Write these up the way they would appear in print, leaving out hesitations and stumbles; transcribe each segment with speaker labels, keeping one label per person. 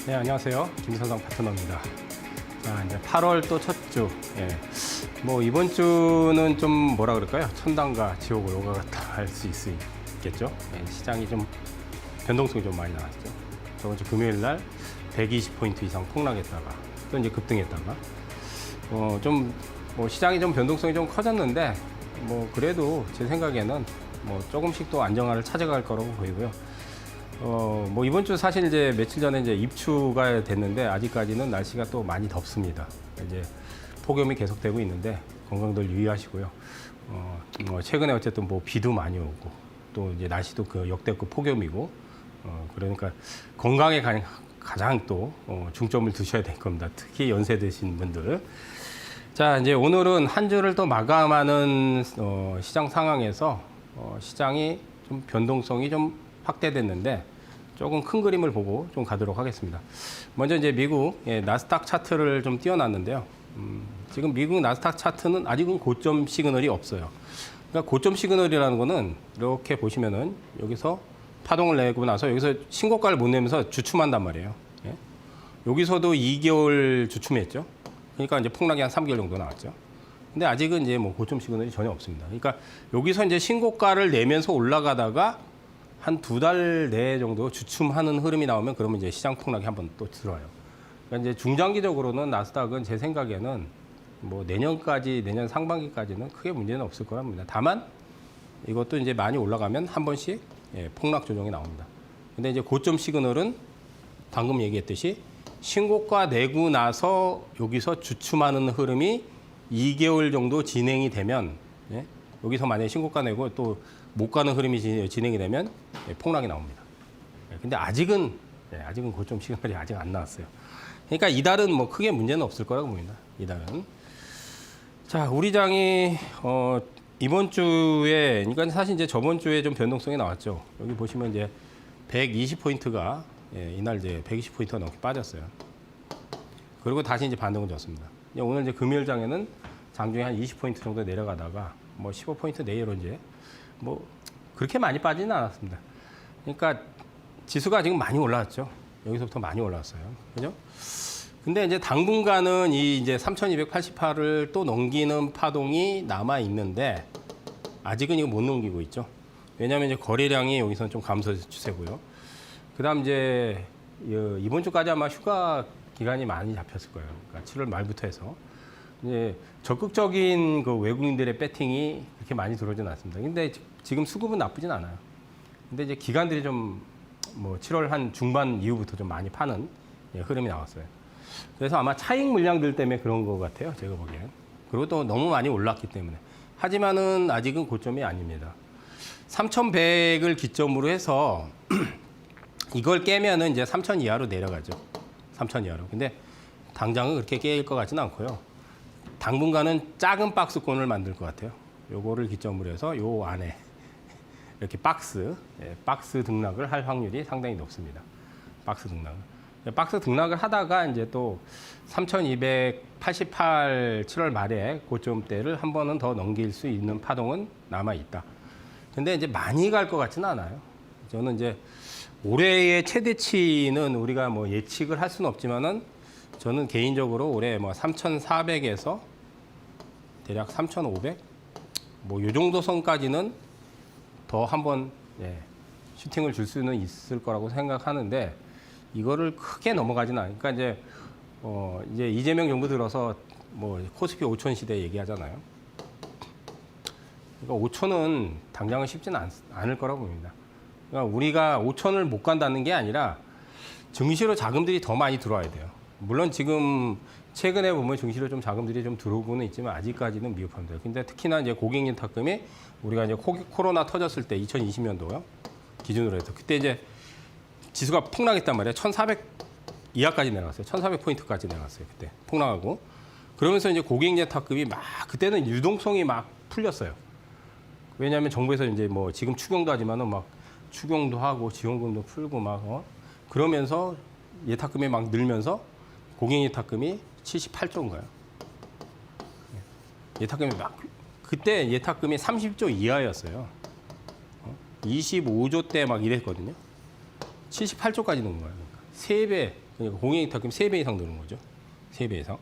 Speaker 1: 네, 안녕하세요. 김서성 파트너입니다. 자, 이제 8월 또 첫 주. 예. 뭐 이번 주는 좀 뭐라 그럴까요? 천당과 지옥을 오가 갔다 할 수 있겠죠. 예, 시장이 좀 변동성이 좀 많이 나왔죠. 저번 주 금요일 날 120포인트 이상 폭락했다가 또 이제 급등했다가 좀 뭐 시장이 좀 변동성이 좀 커졌는데 뭐 그래도 제 생각에는 뭐 조금씩 또 안정화를 찾아갈 거라고 보이고요. 뭐 이번 주 사실 이제 며칠 전에 이제 입추가 됐는데 아직까지는 날씨가 또 많이 덥습니다. 이제 폭염이 계속되고 있는데 건강들 유의하시고요. 최근에 어쨌든 뭐 비도 많이 오고 또 이제 날씨도 그 역대급 폭염이고 그러니까 건강에 가장 또 중점을 두셔야 될 겁니다. 특히 연세 드신 분들. 자, 이제 오늘은 한 주를 또 마감하는 시장 상황에서 시장이 좀 변동성이 좀 확대됐는데 조금 큰 그림을 보고 좀 가도록 하겠습니다. 먼저 이제 미국 나스닥 차트를 좀 띄워놨는데요. 지금 미국 나스닥 차트는 아직은 고점 시그널이 없어요. 그러니까 고점 시그널이라는 거는 이렇게 보시면은 여기서 파동을 내고 나서 여기서 신고가를 못 내면서 주춤한단 말이에요. 예? 여기서도 2개월 주춤했죠. 그러니까 이제 폭락이 한 3개월 정도 나왔죠. 근데 아직은 이제 뭐 고점 시그널이 전혀 없습니다. 그러니까 여기서 이제 신고가를 내면서 올라가다가 한 2달 내 정도 주춤하는 흐름이 나오면 그러면 이제 시장 폭락이 한번 또 들어요. 그러니까 이제 중장기적으로는 나스닥은 제 생각에는 뭐 내년 상반기까지는 크게 문제는 없을 거랍니다. 다만 이것도 이제 많이 올라가면 한 번씩 폭락 조정이 나옵니다. 근데 이제 고점 시그널은 방금 얘기했듯이 신고가 내고 나서 여기서 주춤하는 흐름이 2개월 정도 진행이 되면 여기서 만약에 신고가 내고 또 못 가는 흐름이 진행이 되면 폭락이 나옵니다. 근데 아직은 고점 시그널이 아직 안 나왔어요. 그러니까 이달은 뭐 크게 문제는 없을 거라고 봅니다. 이달은. 자, 우리 장이 이번 주에, 그러니까 사실 이제 저번 주에 좀 변동성이 나왔죠. 여기 보시면 이제 120포인트가 이날 이제 120포인트가 넘게 빠졌어요. 그리고 다시 이제 반등을 줬습니다. 오늘 이제 금요일 장에는 장중에 한 20포인트 정도 내려가다가 뭐 15포인트 내외로 이제 뭐 그렇게 많이 빠지는 않았습니다. 그러니까 지수가 지금 많이 올라왔죠. 여기서부터 많이 올라왔어요. 그죠? 근데 이제 당분간은 이 이제 3288을 또 넘기는 파동이 남아 있는데 아직은 이거 못 넘기고 있죠. 왜냐하면 이제 거래량이 여기서는 좀 감소 추세고요. 그다음 이제 이번 주까지 아마 휴가 기간이 많이 잡혔을 거예요. 그러니까 7월 말부터 해서 이제 적극적인 그 외국인들의 배팅이 그렇게 많이 들어오진 않습니다. 근데 지금 수급은 나쁘진 않아요. 근데 이제 기관들이 좀 뭐 7월 한 중반 이후부터 좀 많이 파는 흐름이 나왔어요. 그래서 아마 차익 물량들 때문에 그런 것 같아요. 제가 보기엔. 그리고 또 너무 많이 올랐기 때문에. 하지만은 아직은 고점이 아닙니다. 3,100을 기점으로 해서 이걸 깨면은 이제 3,000 이하로 내려가죠. 3,000 이하로. 근데 당장은 그렇게 깨일 것 같지는 않고요. 당분간은 작은 박스권을 만들 것 같아요. 요거를 기점으로 해서 요 안에 이렇게 박스 등락을 할 확률이 상당히 높습니다. 박스 등락을 하다가 이제 또 3,288 7월 말에 고점대를 한 번은 더 넘길 수 있는 파동은 남아 있다. 근데 이제 많이 갈 것 같지는 않아요. 저는 이제 올해의 최대치는 우리가 뭐 예측을 할 수는 없지만은 저는 개인적으로 올해 뭐 3,400에서 대략 3,500 뭐 요 정도 선까지는 더 한번 슈팅을 줄 수는 있을 거라고 생각하는데 이거를 크게 넘어가지는 않으니까 이제 이재명 정부 들어서 뭐 코스피 5천 시대 얘기하잖아요. 그러니까 5천은 당장은 쉽지는 않을 거라고 봅니다. 그러니까 우리가 5천을 못 간다는 게 아니라 증시로 자금들이 더 많이 들어와야 돼요. 물론 지금 최근에 보면 증시로 좀 자금들이 좀 들어오고는 있지만 아직까지는 미흡합니다. 근데 특히나 이제 고객님 탁금이 우리가 이제 코로나 터졌을 때 2020년도요 기준으로 해서 그때 이제 지수가 폭락했단 말이에요. 1,400 이하까지 내려갔어요. 1,400포인트까지 내려갔어요. 그때 폭락하고 그러면서 이제 고객님 탁금이 막 그때는 유동성이 막 풀렸어요. 왜냐하면 정부에서 이제 뭐 지금 추경도 하지만은 막 추경도 하고 지원금도 풀고 막 그러면서 예탁금이 막 늘면서 고객 예탁금이 78조인가요? 예탁금이 막 그때 예탁금이 30조 이하였어요. 25조 때 막 이랬거든요. 78조까지 넣은 거예요. 그러니까. 3배, 그러니까 공인 예탁금이 3배 이상 늘은 거죠. 3배 이상.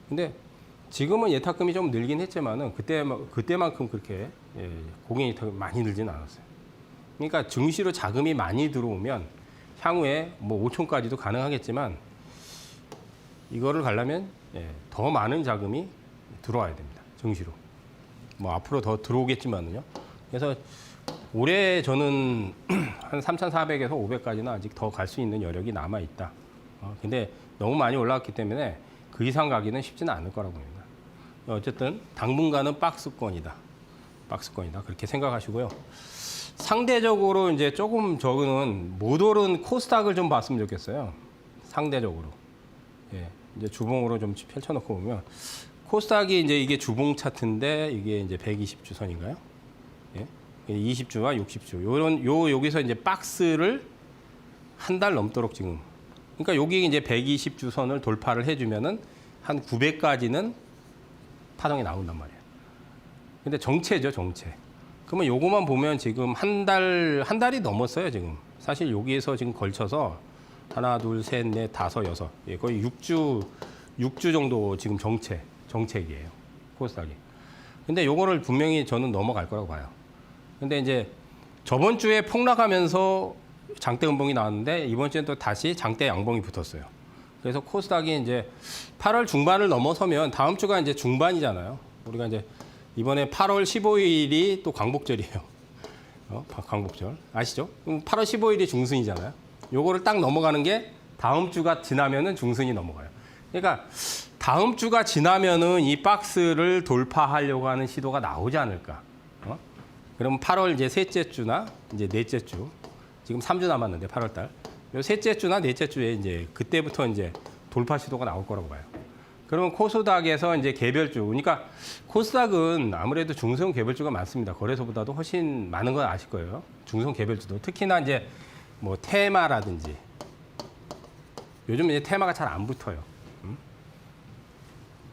Speaker 1: 근데 지금은 예탁금이 좀 늘긴 했지만은 그때만큼 그렇게 공인 예탁금이 많이 늘지는 않았어요. 그러니까 증시로 자금이 많이 들어오면 향후에 뭐 5천까지도 가능하겠지만 이거를 가려면 더 많은 자금이 들어와야 됩니다. 증시로. 뭐 앞으로 더 들어오겠지만은요. 그래서 올해 저는 한 3,400에서 500까지는 아직 더 갈 수 있는 여력이 남아 있다. 근데 너무 많이 올라왔기 때문에 그 이상 가기는 쉽지는 않을 거라고 봅니다. 어쨌든 당분간은 박스권이다. 박스권이다. 그렇게 생각하시고요. 상대적으로 이제 조금 저거는 못 오른 코스닥을 좀 봤으면 좋겠어요. 상대적으로. 이제 주봉으로 좀 펼쳐놓고 보면 코스닥이 이제 이게 주봉 차트인데 이게 이제 120주선인가요? 20주와 60주. 여기서 이제 박스를 한 달 넘도록 지금. 그러니까 여기 이제 120주선을 돌파를 해주면은 한 900까지는 파동이 나온단 말이에요. 근데 정체죠, 정체. 그러면 요거만 보면 지금 한 달이 넘었어요, 지금. 사실 여기에서 지금 걸쳐서 하나, 둘, 셋, 넷, 다섯, 여섯. 거의 6주 정도 지금 정책이에요. 코스닥이. 근데 요거를 분명히 저는 넘어갈 거라고 봐요. 근데 이제 저번 주에 폭락하면서 장대 음봉이 나왔는데 이번 주엔 또 다시 장대 양봉이 붙었어요. 그래서 코스닥이 이제 8월 중반을 넘어서면 다음 주가 이제 중반이잖아요. 우리가 이제 이번에 8월 15일이 또 광복절이에요. 광복절. 아시죠? 8월 15일이 중순이잖아요. 요거를 딱 넘어가는 게 다음 주가 지나면은 중순이 넘어가요. 그러니까 다음 주가 지나면은 이 박스를 돌파하려고 하는 시도가 나오지 않을까. 그럼 8월 이제 셋째 주나 이제 넷째 주. 지금 3주 남았는데 8월 달. 요 셋째 주나 넷째 주에 이제 그때부터 이제 돌파 시도가 나올 거라고 봐요. 그러면 코스닥에서 이제 개별주. 그러니까 코스닥은 아무래도 중소형 개별주가 많습니다. 거래소보다도 훨씬 많은 건 아실 거예요. 중소형 개별주도. 특히나 이제 뭐 테마라든지. 요즘 이제 테마가 잘 안 붙어요.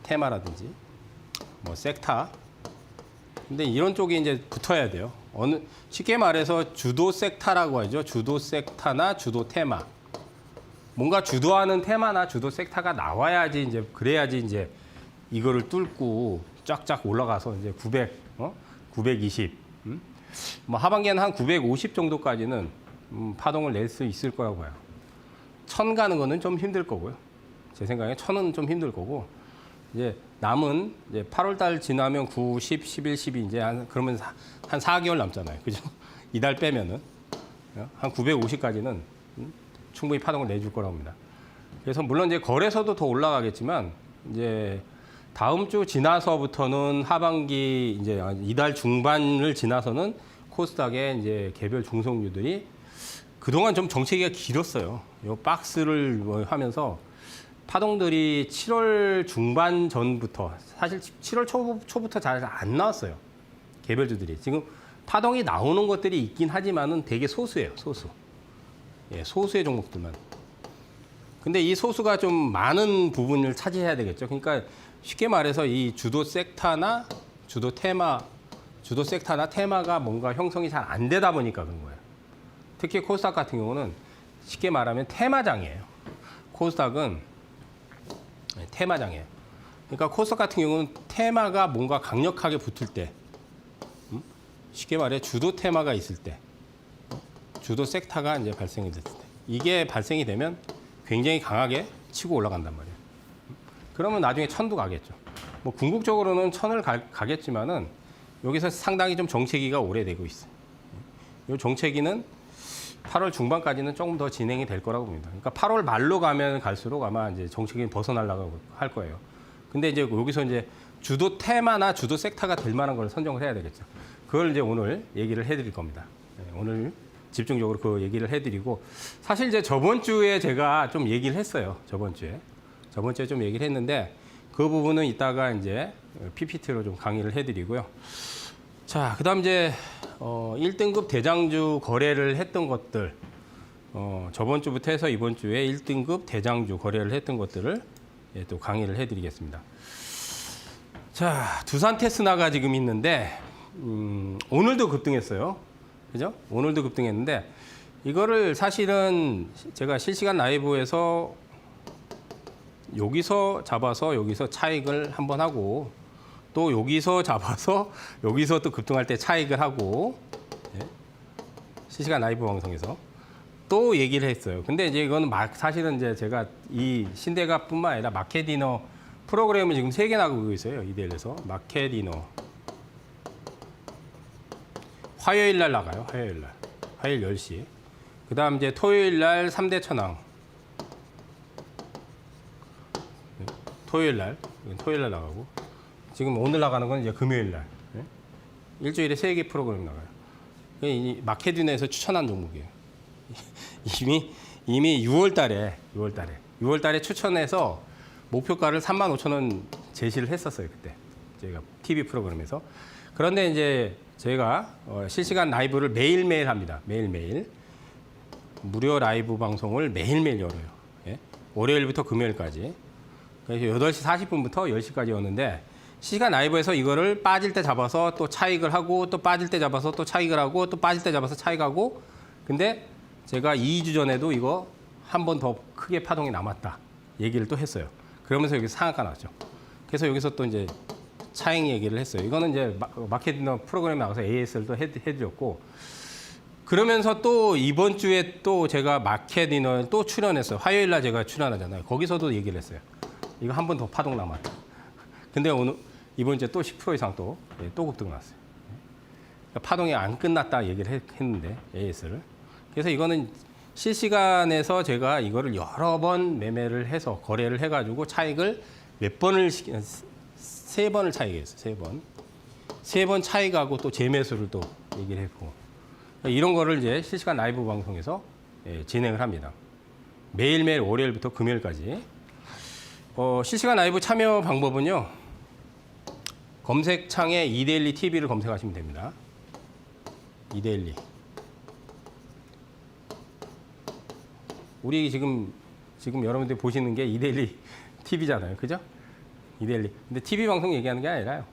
Speaker 1: 테마라든지 뭐 섹타. 근데 이런 쪽이 이제 붙어야 돼요. 쉽게 말해서 주도 섹타라고 하죠. 주도 섹타나 주도 테마. 뭔가 주도하는 테마나 주도 섹타가 나와야지 이제 그래야지 이제 이거를 뚫고 쫙쫙 올라가서 이제 920, 뭐 하반기에는 한 950 정도까지는 파동을 낼 수 있을 거라고 봐요. 1000 가는 거는 좀 힘들 거고요. 제 생각에 1000은 좀 힘들 거고 이제 남은 이제 8월 달 지나면 9, 10, 11, 12 이제 그러면 한 4개월 남잖아요. 그죠? 이달 빼면은 한 950까지는 충분히 파동을 내줄 거라고 합니다. 그래서 물론 이제 거래소도 더 올라가겠지만 이제 다음 주 지나서부터는 하반기 이제 이달 중반을 지나서는 코스닥의 이제 개별 중소형주들이 그동안 좀 정체기가 길었어요. 요 박스를 뭐 하면서 파동들이 7월 중반 전부터 사실 7월 초부터 잘 안 나왔어요. 개별주들이. 지금 파동이 나오는 것들이 있긴 하지만은 되게 소수예요. 소수. 소수의 종목들만. 근데 이 소수가 좀 많은 부분을 차지해야 되겠죠. 그러니까 쉽게 말해서 이 주도 섹타나 주도 섹타나 테마가 뭔가 형성이 잘 안 되다 보니까 그런 거예요. 특히 코스닥 같은 경우는 쉽게 말하면 테마장이에요. 코스닥은 테마장이에요. 그러니까 코스닥 같은 경우는 테마가 뭔가 강력하게 붙을 때, 쉽게 말해 주도 테마가 있을 때, 주도 섹타가 이제 발생이 됐을 때, 이게 발생이 되면 굉장히 강하게 치고 올라간단 말이에요. 그러면 나중에 1000도 가겠죠. 뭐 궁극적으로는 1000을 가겠지만은 여기서 상당히 좀 정체기가 오래되고 있어요. 이 정체기는 8월 중반까지는 조금 더 진행이 될 거라고 봅니다. 그러니까 8월 말로 가면 갈수록 아마 이제 정책이 벗어나려고 할 거예요. 근데 이제 여기서 이제 주도 테마나 주도 섹터가 될 만한 걸 선정을 해야 되겠죠. 그걸 이제 오늘 얘기를 해드릴 겁니다. 오늘 집중적으로 그 얘기를 해드리고 사실 이제 저번 주에 제가 좀 얘기를 했어요. 저번 주에 좀 얘기를 했는데 그 부분은 이따가 이제 PPT로 좀 강의를 해드리고요. 자, 그다음 이제 1등급 대장주 거래를 했던 것들, 저번 주부터 해서 이번 주에 1등급 대장주 거래를 했던 것들을 또 강의를 해드리겠습니다. 자, 두산 테스나가 지금 있는데 오늘도 급등했어요. 그죠? 오늘도 급등했는데 이거를 사실은 제가 실시간 라이브에서 여기서 잡아서 여기서 차익을 한번 하고 또 여기서 잡아서 여기서 또 급등할 때 차익을 하고 예? 실시간 라이브 방송에서 또 얘기를 했어요. 근데 이제 이거는 사실은 이제 제가 이 신대가뿐만 아니라 마켓디너 프로그램을 지금 3개 나가고 있어요. 이데일에서 마켓디너 화요일 날 나가요. 화요일 날. 화요일 10시. 그다음 이제 토요일 날 3대 천왕. 토요일 날 나가고 지금 오늘 나가는 건 이제 금요일 날. 네? 일주일에 3개 프로그램 나가요. 이 마켓디너에서 추천한 종목이에요. 이미 6월 달에 추천해서 목표가를 35,000원 제시를 했었어요. 그때 저희가 TV 프로그램에서. 그런데 이제 저희가 실시간 라이브를 매일매일 합니다. 매일매일. 무료 라이브 방송을 매일매일 열어요. 예? 월요일부터 금요일까지. 그래서 8시 40분부터 10시까지였는데 시간 라이브에서 이거를 빠질 때 잡아서 또 차익을 하고 또 빠질 때 잡아서 또 차익을 하고 또 빠질 때 잡아서 차익하고 근데 제가 2주 전에도 이거 한 번 더 크게 파동이 남았다 얘기를 또 했어요. 그러면서 여기 상한가 나왔죠. 그래서 여기서 또 이제 차익 얘기를 했어요. 이거는 이제 마켓디너 프로그램에 나가서 AS를 또 해드렸고 그러면서 또 이번 주에 또 제가 마켓디너에 또 출연했어요. 화요일 날 제가 출연하잖아요. 거기서도 얘기를 했어요. 이거 한 번 더 파동 남았다. 근데 오늘 이번 주에 또 10% 이상 또 급등 났어요. 그러니까 파동이 안 끝났다 얘기를 했는데 AS를. 그래서 이거는 실시간에서 제가 이거를 여러 번 매매를 해서 거래를 해가지고 차익을 몇 번을 3번을 차익했어요. 3번 차익하고 또 재매수를 또 얘기를 했고 이런 거를 이제 실시간 라이브 방송에서 진행을 합니다. 매일매일 월요일부터 금요일까지. 실시간 라이브 참여 방법은요. 검색창에 이데일리 TV를 검색하시면 됩니다. 이데일리. 우리 지금 여러분들이 보시는 게 이데일리 TV잖아요. 그죠? 이데일리. 근데 TV 방송 얘기하는 게 아니라요.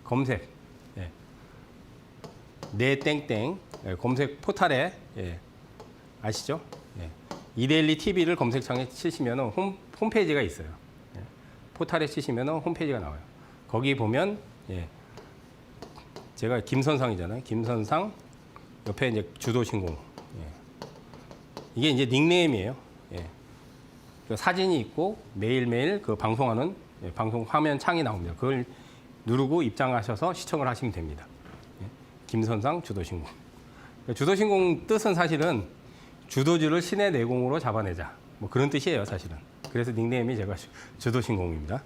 Speaker 1: 검색. 예. 내 땡땡. 예. 검색 포탈에 아시죠? 예. 이데일리 TV를 검색창에 치시면 홈페이지가 있어요. 예. 포탈에 치시면 홈페이지가 나와요. 거기 보면 제가 김선상이잖아요. 김선상 옆에 이제 주도신공. 이게 이제 닉네임이에요. 그 사진이 있고 매일매일 그 방송하는 방송 화면 창이 나옵니다. 그걸 누르고 입장하셔서 시청을 하시면 됩니다. 김선상 주도신공. 주도신공 뜻은 사실은 주도주를 신의 내공으로 잡아내자. 뭐 그런 뜻이에요, 사실은. 그래서 닉네임이 제가 주도신공입니다.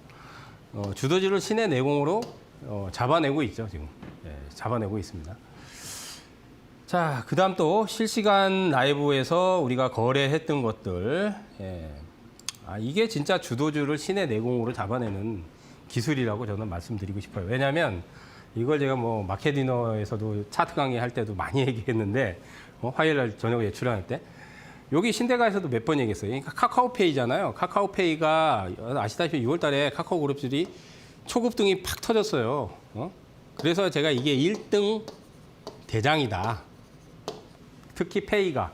Speaker 1: 주도주를 신의 내공으로 잡아내고 있죠, 지금. 잡아내고 있습니다. 자, 그 다음 또 실시간 라이브에서 우리가 거래했던 것들. 이게 진짜 주도주를 신의 내공으로 잡아내는 기술이라고 저는 말씀드리고 싶어요. 왜냐하면 이걸 제가 뭐 마켓디너에서도 차트 강의 할 때도 많이 얘기했는데 화요일 날 저녁에 출연할 때 여기 신대가에서도 몇 번 얘기했어요. 그러니까 카카오페이잖아요. 카카오페이가 아시다시피 6월 달에 카카오 그룹들이 초급등이 팍 터졌어요. 그래서 제가 이게 1등 대장이다. 특히 페이가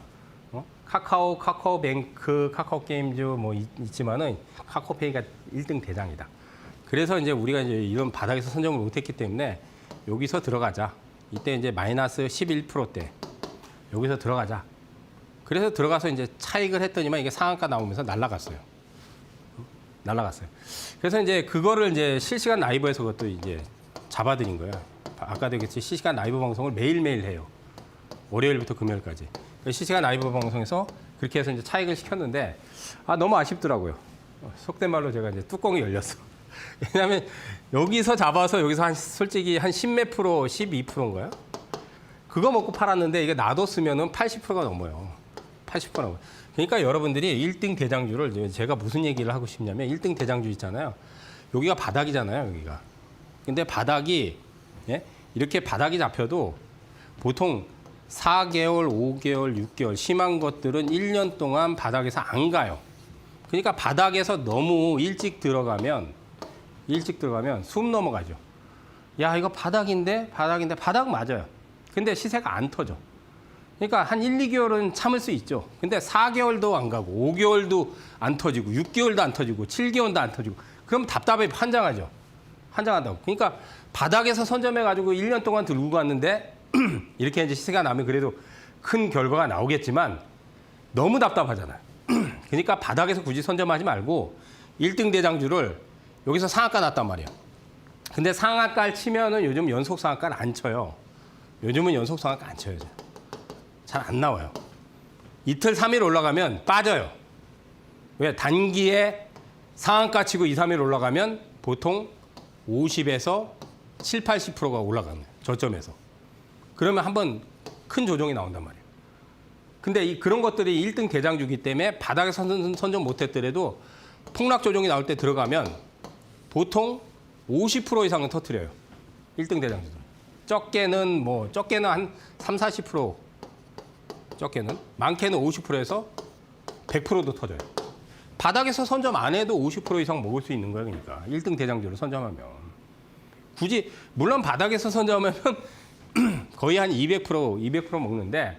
Speaker 1: 카카오뱅크, 카카오게임즈 뭐 있지만은 카카오페이가 1등 대장이다. 그래서 이제 우리가 이제 이런 바닥에서 선정을 못했기 때문에 여기서 들어가자. 이때 이제 마이너스 11%대 여기서 들어가자. 그래서 들어가서 이제 차익을 했더니만 이게 상한가 나오면서 날아갔어요. 그래서 이제 그거를 이제 실시간 라이브에서 그것도 이제 잡아드린 거예요. 아까도 얘기했지 실시간 라이브 방송을 매일매일 해요. 월요일부터 금요일까지. 실시간 라이브 방송에서 그렇게 해서 이제 차익을 시켰는데 너무 아쉽더라고요. 속된 말로 제가 이제 뚜껑이 열렸어. 왜냐하면 여기서 잡아서 여기서 솔직히 한 10몇 프로, 12%인가요? 그거 먹고 팔았는데 이게 놔뒀으면은 80%가 넘어요. 80%가 넘어요. 그러니까 여러분들이 1등 대장주를 제가 무슨 얘기를 하고 싶냐면 1등 대장주 있잖아요. 여기가 바닥이잖아요, 여기가. 근데 바닥이 이렇게 바닥이 잡혀도 보통 4개월, 5개월, 6개월 심한 것들은 1년 동안 바닥에서 안 가요. 그러니까 바닥에서 너무 일찍 들어가면 숨 넘어가죠. 야, 이거 바닥인데 바닥 맞아요. 근데 시세가 안 터져. 그러니까 한 1, 2개월은 참을 수 있죠. 근데 4개월도 안 가고 5개월도 안 터지고 6개월도 안 터지고 7개월도 안 터지고 그럼 답답해 환장하죠. 환장한다고. 그러니까 바닥에서 선점해가지고 1년 동안 들고 갔는데 이렇게 이제 시세가 나면 그래도 큰 결과가 나오겠지만 너무 답답하잖아요. 그러니까 바닥에서 굳이 선점하지 말고 1등 대장주를 여기서 상한가 났단 말이에요. 근데 상한가를 치면은 요즘 연속 상한가를 안 쳐요. 요즘은 연속 상한가 안 쳐요. 잘 안 나와요. 이틀, 3일 올라가면 빠져요. 왜? 단기에 상한가 치고 2, 3일 올라가면 보통 50에서 7, 80%가 올라가는 거예요. 저점에서. 그러면 한번 큰 조정이 나온단 말이에요. 근데 그런 것들이 1등 대장주기 때문에 바닥에서 선점 못했더라도 폭락 조정이 나올 때 들어가면 보통 50% 이상은 터뜨려요. 1등 대장주들. 적게는 한 3, 40%. 적게는. 많게는 50%에서 100%도 터져요. 바닥에서 선점 안 해도 50% 이상 먹을 수 있는 거예요. 그러니까 1등 대장주를 선점하면. 굳이 물론 바닥에서 선점하면 거의 한 200% 먹는데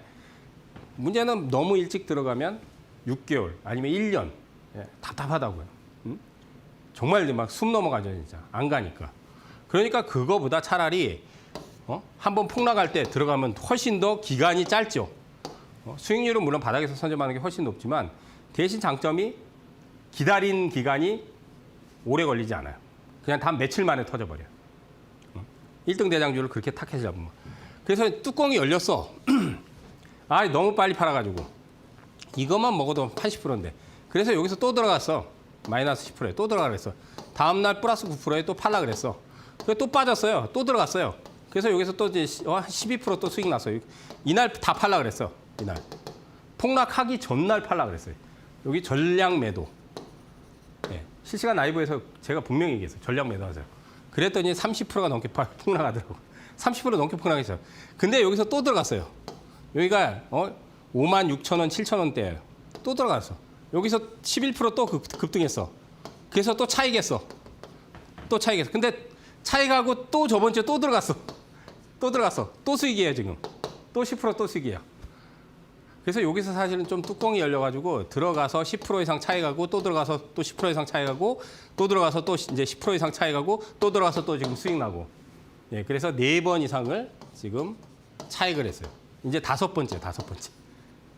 Speaker 1: 문제는 너무 일찍 들어가면 6개월 아니면 1년 답답하다고요. 정말 막 숨 넘어가죠. 진짜. 안 가니까. 그러니까 그거보다 차라리 한번 폭락할 때 들어가면 훨씬 더 기간이 짧죠. 수익률은 물론 바닥에서 선점하는 게 훨씬 높지만 대신 장점이 기다린 기간이 오래 걸리지 않아요. 그냥 단 며칠 만에 터져버려요. 1등 대장주를 그렇게 타켓을 잡으면. 그래서 뚜껑이 열렸어. 아, 너무 빨리 팔아가지고. 이것만 먹어도 80%인데. 그래서 여기서 또 들어갔어. 마이너스 10%에 또 들어가 그랬어. 다음날 플러스 9%에 또 팔라 그랬어. 그래서 또 빠졌어요. 또 들어갔어요. 그래서 여기서 또 이제 12%또 수익 났어요. 이날 다 팔라 그랬어. 이날. 폭락하기 전날 팔라 그랬어요. 여기 전량 매도. 네. 실시간 라이브에서 제가 분명히 얘기했어요. 전량 매도 하세요. 그랬더니 30%가 넘게 폭락하더라고요. 30% 넘게 폭락했어요. 근데 여기서 또 들어갔어요. 여기가 56,000원, 7,000원대예요. 또 들어갔어. 여기서 11% 또 급등했어. 그래서 또 차익했어. 또 차익했어. 근데 차익하고 또 저번 주에 또 들어갔어. 또 들어갔어. 또 수익이에요, 지금. 또 10% 수익이에요. 그래서 여기서 사실은 좀 뚜껑이 열려가지고 들어가서 10% 이상 차익하고 또 들어가서 또 10% 이상 차익하고 또 들어가서 또 이제 10% 이상 차익하고 또 들어가서 또 지금 수익 나고. 예, 그래서 4번 이상을 지금 차익을 했어요. 이제 5번째.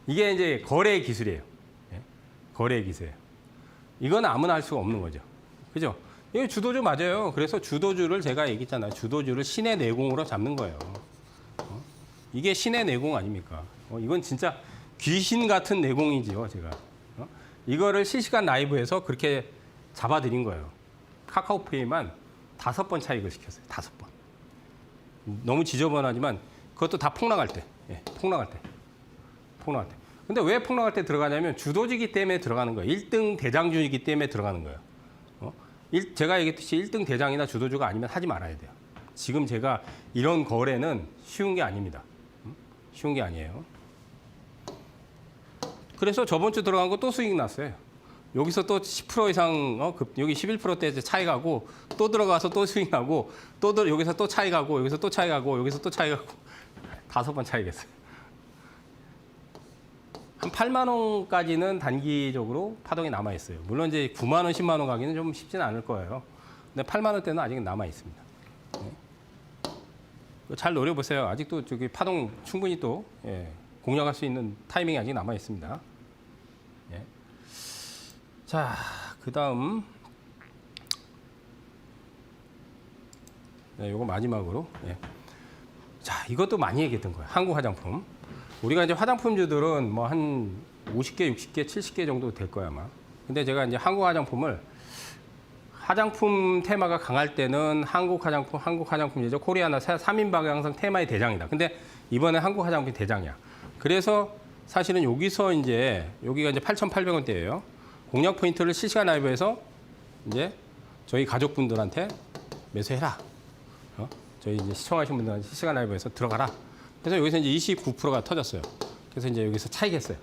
Speaker 1: 이게 이제 거래의 기술이에요. 예? 거래의 기술이에요. 이건 아무나 할 수가 없는 거죠. 그죠? 이거 주도주 맞아요. 그래서 주도주를 제가 얘기했잖아요. 주도주를 신의 내공으로 잡는 거예요. 이게 신의 내공 아닙니까? 이건 진짜 귀신 같은 내공이지요, 제가. 이거를 실시간 라이브에서 그렇게 잡아드린 거예요. 카카오페이만 5번 차익을 시켰어요. 5번. 너무 지저분하지만 그것도 다 폭락할 때. 예, 폭락할 때. 근데 왜 폭락할 때 들어가냐면 주도주기 때문에 들어가는 거예요. 1등 대장주이기 때문에 들어가는 거예요. 제가 얘기했듯이 1등 대장이나 주도주가 아니면 하지 말아야 돼요. 지금 제가 이런 거래는 쉬운 게 아닙니다. 쉬운 게 아니에요. 그래서 저번 주 들어간 거 또 수익 났어요. 여기서 또 10% 이상, 여기 11%대 차익하고 또 들어가서 또 수익 나고 여기서 또 차익하고 여기서 또 차익하고 여기서 또 차익하고 5번 차익했어요. 한 8만 원까지는 단기적으로 파동이 남아 있어요. 물론 이제 9만 원, 10만 원 가기는 좀 쉽지는 않을 거예요. 근데 8만 원대는 아직 남아 있습니다. 네. 잘 노려보세요. 아직도 저기 파동 충분히 또 공략할 수 있는 타이밍이 아직 남아 있습니다. 예. 자, 그다음 요거 마지막으로. 예. 자, 이것도 많이 얘기했던 거예요. 한국 화장품. 우리가 이제 화장품주들은 뭐 한 50개, 60개, 70개 정도 될 거야, 아마. 근데 제가 이제 한국 화장품을 화장품 테마가 강할 때는 한국 화장품이죠. 코리아나 3인 방향성 테마의 대장이다. 근데 이번에 한국 화장품이 대장이야. 그래서 사실은 여기서 이제 여기가 이제 8,800원대예요. 공략 포인트를 실시간 라이브에서 이제 저희 가족분들한테 매수해라. 저희 이제 시청하신 분들한테 실시간 라이브에서 들어가라. 그래서 여기서 이제 29%가 터졌어요. 그래서 이제 여기서 차익했어요.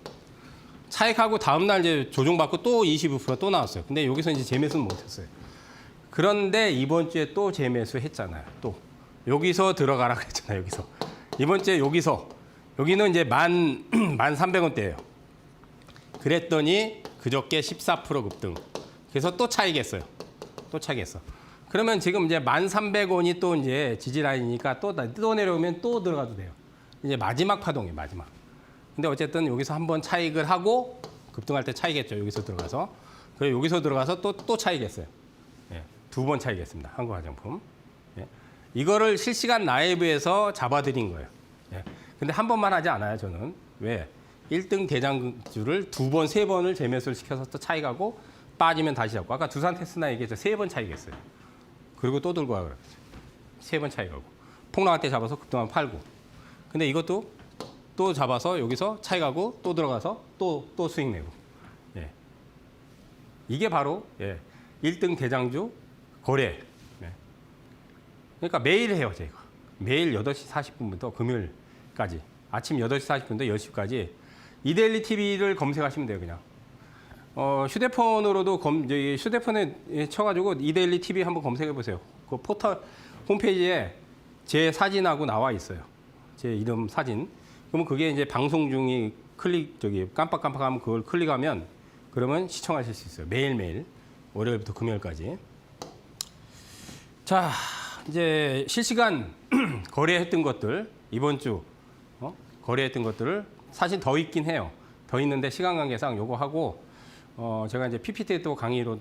Speaker 1: 차익하고 다음날 이제 조정받고 또 22%또 나왔어요. 근데 여기서 이제 재매수는 못했어요. 그런데 이번 주에 또 재매수 했잖아요. 또 여기서 들어가라 그랬잖아요. 여기서 이번 주에 여기서 여기는 이제 1,300원대예요. 그랬더니 그저께 14% 급등. 그래서 또 차이겠어요. 또 차이겠어. 그러면 지금 이제 1,300원이 또 이제 지지라인이니까 또 내려오면 또 들어가도 돼요. 이제 마지막 파동이에요, 마지막. 근데 어쨌든 여기서 한번 차익을 하고 급등할 때 차이겠죠. 여기서 들어가서. 그리고 여기서 들어가서 또 차이겠어요. 예, 2번 차이겠습니다. 한국화장품. 예. 이거를 실시간 라이브에서 잡아드린 거예요. 예. 근데 한 번만 하지 않아요, 저는. 왜? 1등 대장주를 2번, 3번을 재매수를 시켜서 또 차익하고 빠지면 다시 잡고. 아까 두산 테스나 얘기했죠. 3번 차이겠어요. 그리고 또 들고 와 그랬죠. 3번 차익하고. 폭락할 때 잡아서 급등하면 팔고. 근데 이것도 또 잡아서 여기서 차익하고 또 들어가서 또 수익 내고. 예. 이게 바로 1등 대장주 거래. 예. 그러니까 매일 해요, 제가. 매일 8시 40분부터 금요일까지. 아침 8시 40분부터 10시까지 이데일리 TV를 검색하시면 돼요, 그냥. 휴대폰으로도 휴대폰에 쳐가지고 이데일리 TV 한번 검색해 보세요. 그 포털 홈페이지에 제 사진하고 나와 있어요. 제 이름 사진. 그러면 그게 이제 방송 중이 깜빡깜빡하면 그걸 클릭하면 그러면 시청하실 수 있어요. 매일매일. 월요일부터 금요일까지. 자, 이제 실시간 거래했던 것들, 이번 주 거래했던 것들을 사실 더 있긴 해요. 더 있는데 시간 관계상 요거 하고 제가 이제 PPT 또 강의로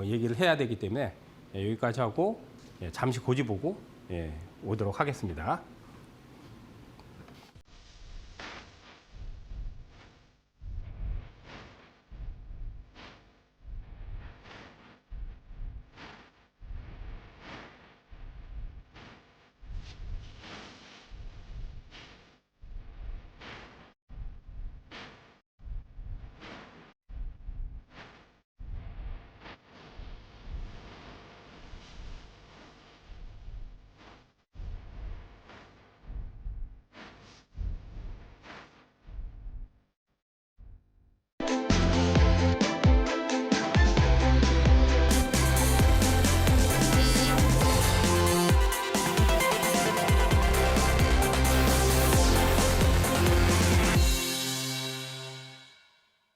Speaker 1: 얘기를 해야 되기 때문에 여기까지 하고 잠시 고지 보고 오도록 하겠습니다.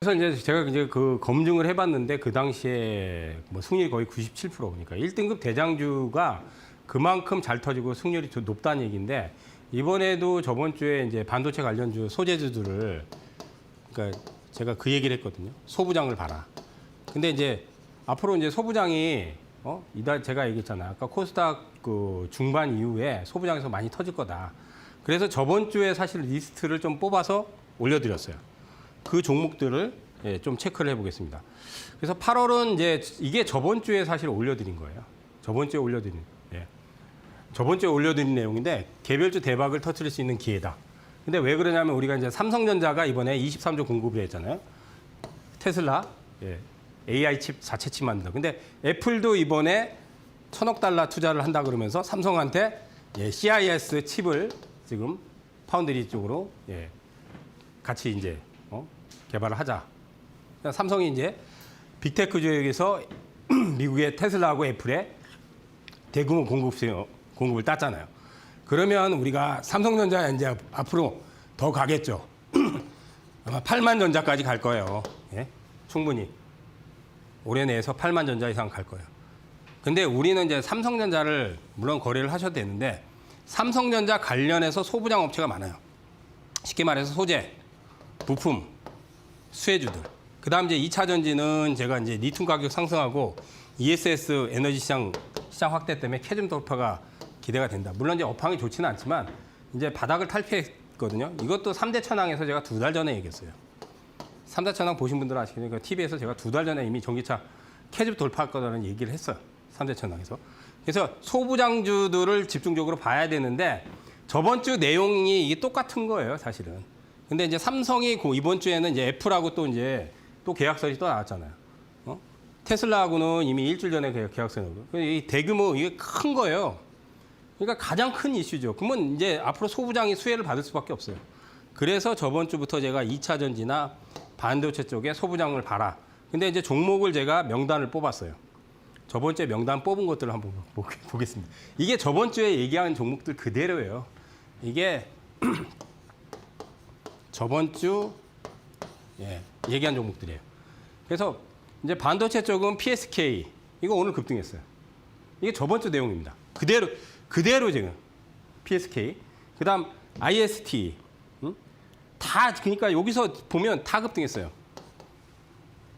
Speaker 1: 그래서 이제 제가 이제 그 검증을 해봤는데 그 당시에 뭐 승률이 거의 97%니까 1등급 대장주가 그만큼 잘 터지고 승률이 좀 높다는 얘기인데 이번에도 저번 주에 이제 반도체 관련주 소재주들을 그러니까 제가 그 얘기를 했거든요. 소부장을 봐라. 근데 이제 앞으로 이제 소부장이 이달 제가 얘기했잖아요. 아까 코스닥 그 중반 이후에 소부장에서 많이 터질 거다. 그래서 저번 주에 사실 리스트를 좀 뽑아서 올려드렸어요. 그 종목들을 좀 체크를 해보겠습니다. 그래서 8월은 이제 이게 저번 주에 사실 올려드린 거예요. 저번 주에 올려드린 내용인데 개별주 대박을 터뜨릴 수 있는 기회다. 근데 왜 그러냐면 우리가 이제 삼성전자가 이번에 23조 공급을 했잖아요. 테슬라, AI 칩 자체 칩 만든다. 근데 애플도 이번에 1,000억 달러 투자를 한다 그러면서 삼성한테 CIS 칩을 지금 파운드리 쪽으로 같이 이제 개발을 하자. 삼성이 이제 빅테크 지역에서 미국의 테슬라하고 애플에 대규모 공급을 땄잖아요. 그러면 우리가 삼성전자 이제 앞으로 더 가겠죠. 아마 8만 전자까지 갈 거예요. 충분히. 올해 내에서 8만 전자 이상 갈 거예요. 근데 우리는 이제 삼성전자를 물론 거래를 하셔도 되는데 삼성전자 관련해서 소부장 업체가 많아요. 쉽게 말해서 소재, 부품, 수혜주들. 그 다음 이제 2차 전지는 제가 이제 리튬 가격 상승하고 ESS 에너지 시장 확대 때문에 캐즘 돌파가 기대가 된다. 물론 이제 업황이 좋지는 않지만 이제 바닥을 탈피했거든요. 이것도 3대 천왕에서 제가 2달 전에 얘기했어요. 3대 천왕 보신 분들은 아시겠네요. TV에서 제가 2달 전에 이미 전기차 캐즘 돌파할 거라는 얘기를 했어요. 3대 천왕에서. 그래서 소부장주들을 집중적으로 봐야 되는데 저번 주 내용이 이게 똑같은 거예요, 사실은. 근데 이제 삼성이 이번 주에는 이제 애플하고 또 이제 또 계약설이 또 나왔잖아요. 테슬라하고는 이미 일주일 전에 계약설이 나오고. 이 대규모 이게 큰 거예요. 그러니까 가장 큰 이슈죠. 그러면 이제 앞으로 소부장이 수혜를 받을 수밖에 없어요. 그래서 저번 주부터 제가 2차 전지나 반도체 쪽에 소부장을 봐라. 근데 이제 종목을 제가 명단을 뽑았어요. 저번 주에 명단 뽑은 것들을 한번 보겠습니다. 이게 저번 주에 얘기한 종목들 그대로예요. 이게 저번 주 얘기한 종목들이에요. 그래서 이제 반도체 쪽은 PSK 이거 오늘 급등했어요. 이게 저번 주 내용입니다. 그대로 지금 PSK 그다음 IST 다 그러니까 여기서 보면 다 급등했어요.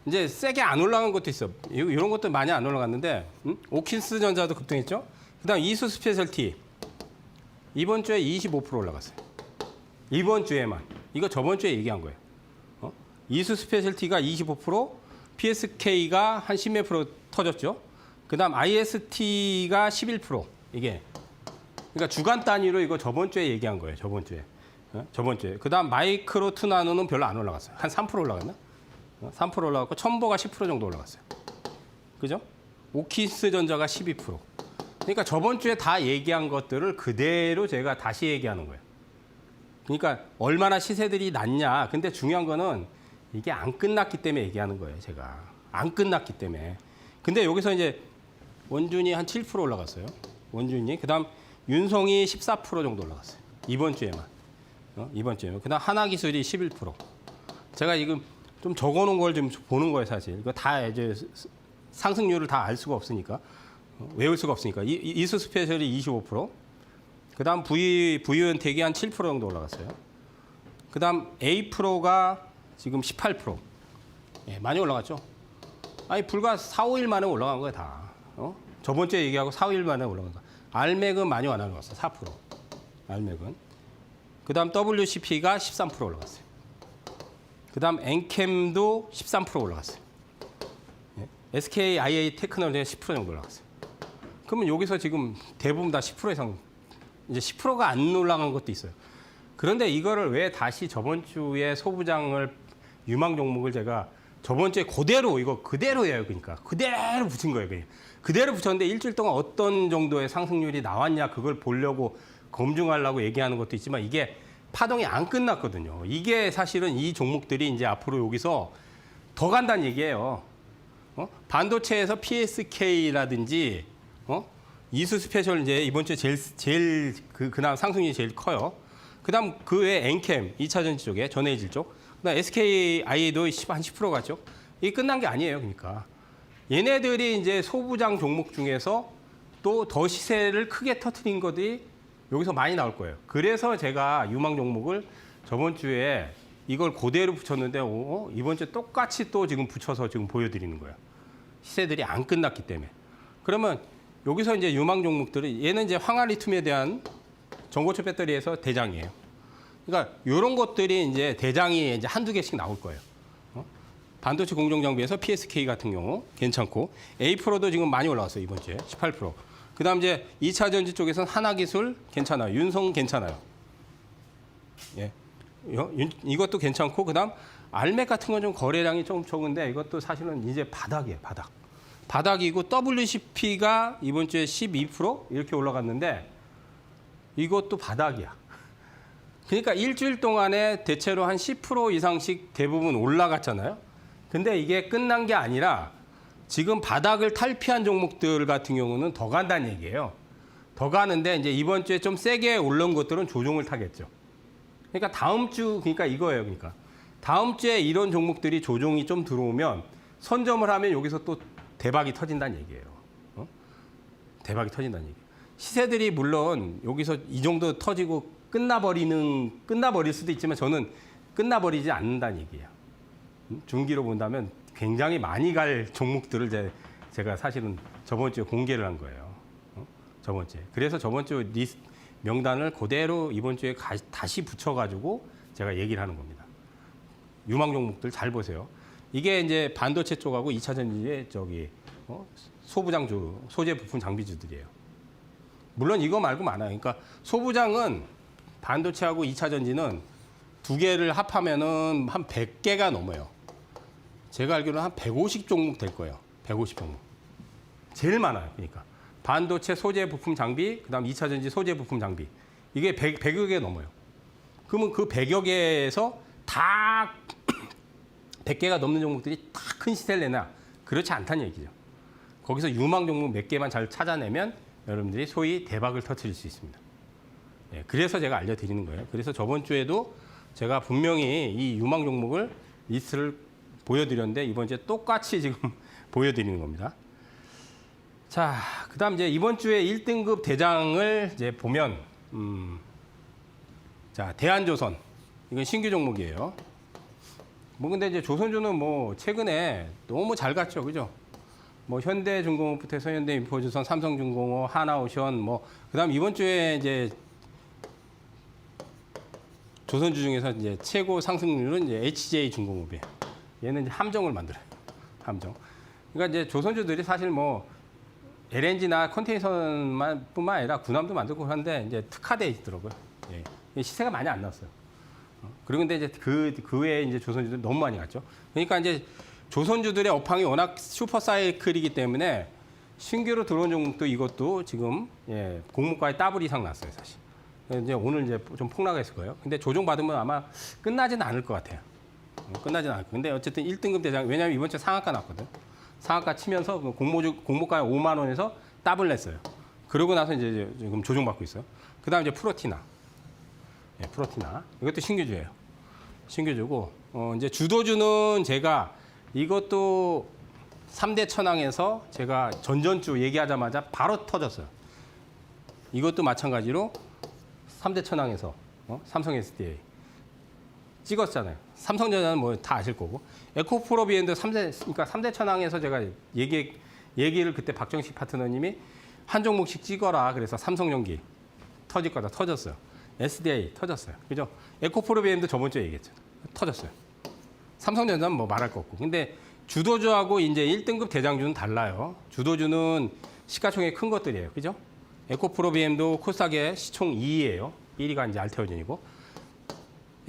Speaker 1: 이제 세게 안 올라간 것도 있어. 이런 것도 많이 안 올라갔는데 오킨스 전자도 급등했죠. 그다음 이수 스페셜티 이번 주에 25% 올라갔어요. 이번 주에만. 이거 저번 주에 얘기한 거예요. 이수 스페셜티가 25%, PSK가 한 10몇 프로 터졌죠. 그다음 IST가 11%. 이게 그러니까 주간 단위로 이거 저번 주에 얘기한 거예요. 저번 주에. 저번 주에. 그다음 마이크로 투나노는 별로 안 올라갔어요. 한 3% 올라갔나? 3% 올라갔고 첨보가 10% 정도 올라갔어요. 그죠? 오키스 전자가 12%. 그러니까 저번 주에 다 얘기한 것들을 그대로 제가 다시 얘기하는 거예요. 그러니까 얼마나 시세들이 낮냐. 근데 중요한 거는 이게 안 끝났기 때문에 얘기하는 거예요, 제가. 안 끝났기 때문에. 근데 여기서 이제 원준이 한 7% 올라갔어요. 원준이. 그다음 윤성이 14% 정도 올라갔어요. 이번 주에만. 이번 주에만. 그다음 하나기술이 11%. 제가 지금 좀 적어놓은 걸 좀 보는 거예요, 사실. 이거 다 이제 상승률을 다 알 수가 없으니까. 외울 수가 없으니까. 이수 스페셜이 25%. 그다음 VU엔텍이 한 7% 정도 올라갔어요. 그다음 A-프로가 지금 18%. 예, 많이 올라갔죠. 아니 불과 4, 5일 만에 올라간 거야 다. 저번 주에 얘기하고 4, 5일 만에 올라간 거. 알맥은 많이 안 올라갔어. 4%. 알맥은. 그다음 WCP가 13% 올라갔어요. 그다음 엔캠도 13% 올라갔어요. 예. SKIA 테크놀로지가 10% 정도 올라갔어요. 그러면 여기서 지금 대부분 다 10% 이상 이제 10%가 안 올라간 것도 있어요. 그런데 이거를 왜 다시 저번 주에 소부장을 유망 종목을 제가 저번 주에 그대로예요. 그러니까 그대로 붙인 거예요. 그냥. 그대로 붙였는데 일주일 동안 어떤 정도의 상승률이 나왔냐 그걸 보려고 검증하려고 얘기하는 것도 있지만 이게 파동이 안 끝났거든요. 이게 사실은 이 종목들이 이제 앞으로 여기서 더 간다는 얘기예요. 반도체에서 PSK라든지 이수 스페셜 이제 이번 주에 제일 그다음 상승률이 제일 커요. 그다음 그 외에 엔캠 2차 전지 쪽에 전해질 쪽, 그다음 SKI도 한 10% 갔죠. 이게 끝난 게 아니에요, 그러니까 얘네들이 이제 소부장 종목 중에서 또 더 시세를 크게 터트린 것들이 여기서 많이 나올 거예요. 그래서 제가 유망 종목을 저번 주에 이걸 그대로 붙였는데 이번 주에 똑같이 또 지금 붙여서 지금 보여드리는 거예요. 시세들이 안 끝났기 때문에. 그러면 여기서 이제 유망 종목들이 얘는 이제 황화리튬에 대한 전고체 배터리에서 대장이에요. 그러니까 이런 것들이 이제 대장이 이제 한두 개씩 나올 거예요. 반도체 공정 장비에서 PSK 같은 경우 괜찮고 A-프로도 지금 많이 올라왔어요. 이번 주에 18%. 그다음 이제 2차 전지 쪽에서는 하나기술 괜찮아요. 윤성 괜찮아요. 예. 이것도 괜찮고 그다음 알맥 같은 건 좀 거래량이 좀 적은데 이것도 사실은 이제 바닥이에요. 바닥이고 WCP가 이번 주에 12% 이렇게 올라갔는데 이것도 바닥이야. 그러니까 일주일 동안에 대체로 한 10% 이상씩 대부분 올라갔잖아요. 근데 이게 끝난 게 아니라 지금 바닥을 탈피한 종목들 같은 경우는 더 간다는 얘기예요. 더 가는데 이제 이번 주에 좀 세게 올라온 것들은 조정을 타겠죠. 그러니까 다음 주 그러니까 이거예요. 그러니까 다음 주에 이런 종목들이 조정이 좀 들어오면 선점을 하면 여기서 또 대박이 터진다는 얘기예요. 대박이 터진다는 얘기예요. 시세들이 물론 여기서 이 정도 터지고 끝나버릴 수도 있지만 저는 끝나버리지 않는다는 얘기예요. 중기로 본다면 굉장히 많이 갈 종목들을 제가 사실은 저번 주에 공개를 한 거예요. 저번 주에. 그래서 저번 주 명단을 그대로 이번 주에 다시 붙여가지고 제가 얘기를 하는 겁니다. 유망 종목들 잘 보세요. 이게 이제 반도체 쪽하고 2차 전지의 소부장주, 소재 부품 장비주들이에요. 물론 이거 말고 많아요. 그러니까 소부장은 반도체하고 2차 전지는 두 개를 합하면은 한 100개가 넘어요. 제가 알기로는 한 150 종목 될 거예요. 150 종목. 제일 많아요. 그러니까 반도체 소재 부품 장비, 그다음 2차 전지 소재 부품 장비. 이게 100여 개 넘어요. 그러면 그 100여 개에서 다 100개가 넘는 종목들이 다 큰 시세를 내나 그렇지 않다는 얘기죠. 거기서 유망 종목 몇 개만 잘 찾아내면 여러분들이 소위 대박을 터뜨릴 수 있습니다. 예, 그래서 제가 알려드리는 거예요. 그래서 저번 주에도 제가 분명히 이 유망 종목을 리스트를 보여드렸는데 이번 주에 똑같이 지금 보여드리는 겁니다. 자, 그다음 이제 이번 주에 1등급 대장을 이제 보면 자, 대한조선 이건 신규 종목이에요. 뭐 근데 이제 조선주는 뭐 최근에 너무 잘 갔죠, 그죠? 뭐 현대중공업부터 해서 현대인포주선, 삼성중공업, 하나오션 뭐 그다음 이번 주에 이제 조선주 중에서 이제 최고 상승률은 이제 HJ중공업이에요. 얘는 이제 함정을 만들어요. 함정. 그러니까 이제 조선주들이 사실 뭐 LNG나 컨테이너만 뿐만 아니라 군함도 만들고 하는데 이제 특화되어 있더라고요. 예. 시세가 많이 안 났어요. 그리고 근데 이제 그 외에 이제 조선주들이 너무 많이 갔죠. 그러니까 이제 조선주들의 업황이 워낙 슈퍼 사이클이기 때문에 신규로 들어온 종목도 이것도 지금 예, 공모가에 더블 이상 났어요, 사실. 이제 오늘 이제 좀 폭락했을 거예요. 근데 조정 받으면 아마 끝나지는 않을 것 같아요. 끝나지는 않을 거예요. 근데 어쨌든 1등급 대장, 왜냐하면 이번 주에 상한가 났거든. 상한가 치면서 공모가 5만 원에서 더블 냈어요. 그러고 나서 이제 지금 조정받고 있어요. 그 다음 이제 프로티나. 예, 프로티나. 이것도 신규주예요. 신규주고, 이제 주도주는 제가 이것도 3대 천왕에서 제가 전전주 얘기하자마자 바로 터졌어요. 이것도 마찬가지로 3대 천왕에서 삼성 SDA 찍었잖아요. 삼성전자는 뭐 다 아실 거고. 에코프로비엔도 3대 천왕에서 제가 얘기를 그때 박정식 파트너님이 한 종목씩 찍어라. 그래서 삼성전기 터질 거다. 터졌어요. SDA 터졌어요. 그죠? 에코프로비엔도 저번 주에 얘기했죠. 터졌어요. 삼성전자는 뭐 말할 거 없고. 근데 주도주하고 이제 1등급 대장주는 달라요. 주도주는 시가총액 큰 것들이에요. 그죠? 에코프로비엠도 코스닥의 시총 2위예요. 1위가 이제 알테오젠이고.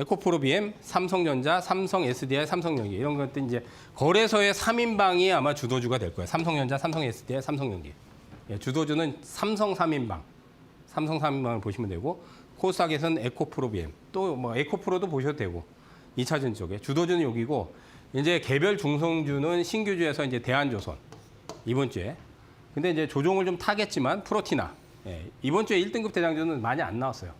Speaker 1: 에코프로비엠, 삼성전자, 삼성 SDI, 삼성전기 이런 것들 이제 거래소의 3인방이 아마 주도주가 될 거예요. 삼성전자, 삼성 SDI, 삼성전기. 예, 주도주는 삼성 3인방. 삼성 3인방을 보시면 되고 코스닥에서는 에코프로비엠. 또 뭐 에코프로도 보셔도 되고 2차전 쪽에 주도주는 여기고 이제 개별 중성주는 신규주에서 이제 대한조선 이번 주에. 근데 이제 조종을 좀 타겠지만 프로티나. 예, 이번 주에 1등급 대장주는 많이 안 나왔어요.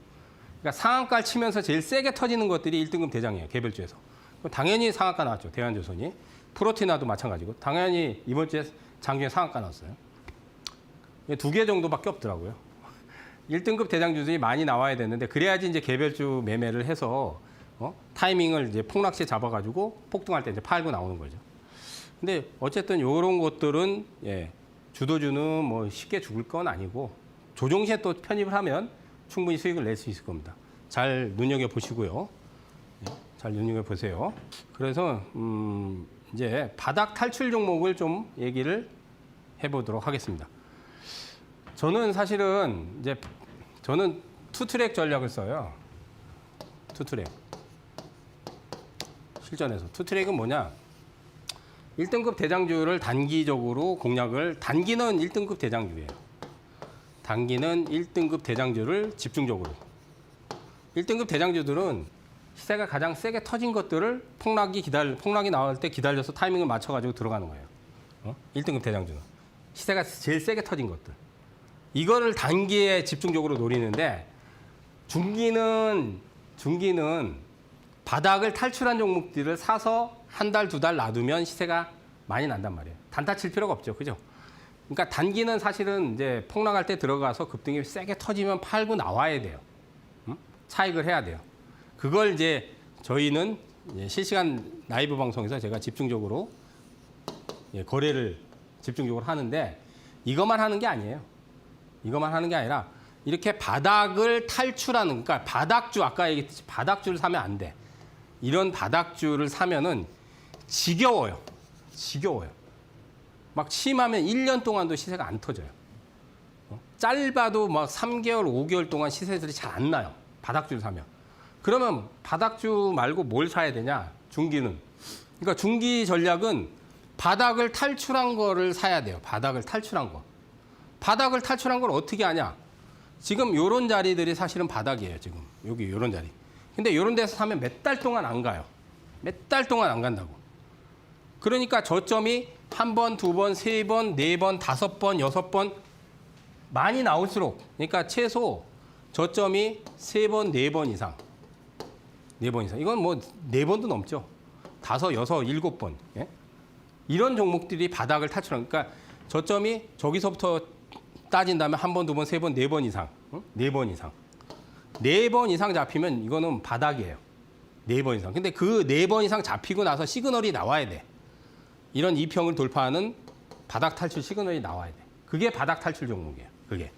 Speaker 1: 그러니까 상한가를 치면서 제일 세게 터지는 것들이 1등급 대장이에요. 개별주에서. 당연히 상한가 나왔죠. 대한조선이. 프로티나도 마찬가지고. 당연히 이번 주에 장중에 상한가 나왔어요. 2개 정도밖에 없더라고요. 1등급 대장주들이 많이 나와야 되는데 그래야지 이제 개별주 매매를 해서 타이밍을 이제 폭락시에 잡아가지고 폭등할 때 이제 팔고 나오는 거죠. 근데 어쨌든 이런 것들은 예, 주도주는 뭐 쉽게 죽을 건 아니고 조종시에 또 편입을 하면 충분히 수익을 낼 수 있을 겁니다. 잘 눈여겨보시고요. 예, 잘 눈여겨보세요. 그래서 이제 바닥 탈출 종목을 좀 얘기를 해보도록 하겠습니다. 저는 사실은 이제 저는 투트랙 전략을 써요. 투트랙. 실전에서. 투트랙은 뭐냐? 1등급 대장주를 단기적으로 공략을, 단기는 1등급 대장주예요. 단기는 1등급 대장주를 집중적으로. 1등급 대장주들은 시세가 가장 세게 터진 것들을 폭락이 나올 때 기다려서 타이밍을 맞춰가지고 들어가는 거예요. 1등급 대장주는. 시세가 제일 세게 터진 것들. 이거를 단기에 집중적으로 노리는데 중기는 바닥을 탈출한 종목들을 사서 한 달, 2달 놔두면 시세가 많이 난단 말이에요. 단타 칠 필요가 없죠. 그죠? 그러니까 단기는 사실은 이제 폭락할 때 들어가서 급등이 세게 터지면 팔고 나와야 돼요. 차익을 해야 돼요. 그걸 이제 저희는 실시간 라이브 방송에서 제가 집중적으로 거래를 집중적으로 하는데 이것만 하는 게 아니에요. 이것만 하는 게 아니라 이렇게 바닥을 탈출하는, 그러니까 바닥주, 아까 얘기했듯이 바닥주를 사면 안 돼. 이런 바닥주를 사면은 지겨워요. 지겨워요. 막 심하면 1년 동안도 시세가 안 터져요. 짧아도 막 3개월, 5개월 동안 시세들이 잘 안 나요. 바닥주를 사면. 그러면 바닥주 말고 뭘 사야 되냐? 중기는. 그러니까 중기 전략은 바닥을 탈출한 거를 사야 돼요. 바닥을 탈출한 거. 바닥을 탈출한 걸 어떻게 하냐? 지금 요런 자리들이 사실은 바닥이에요. 지금 여기 요런 자리. 근데 요런 데서 사면 몇 달 동안 안 가요. 몇 달 동안 안 간다고. 그러니까 저점이 한 번, 두 번, 세 번, 네 번, 5번, 6번 많이 나올수록, 그러니까 최소 저점이 3번, 4번 이상 4번 이상. 이건 뭐 4번도 넘죠. 5, 6, 7번. 예? 이런 종목들이 바닥을 탈출한. 그러니까 저점이 저기서부터 따진다면 1번, 2번, 3번, 4번 이상. 4번 이상. 4번 이상 잡히면 이거는 바닥이에요. 4번 이상. 근데 그 4번 이상 잡히고 나서 시그널이 나와야 돼. 이런 2평을 돌파하는 바닥 탈출 시그널이 나와야 돼. 그게 바닥 탈출 종목이에요. 그게.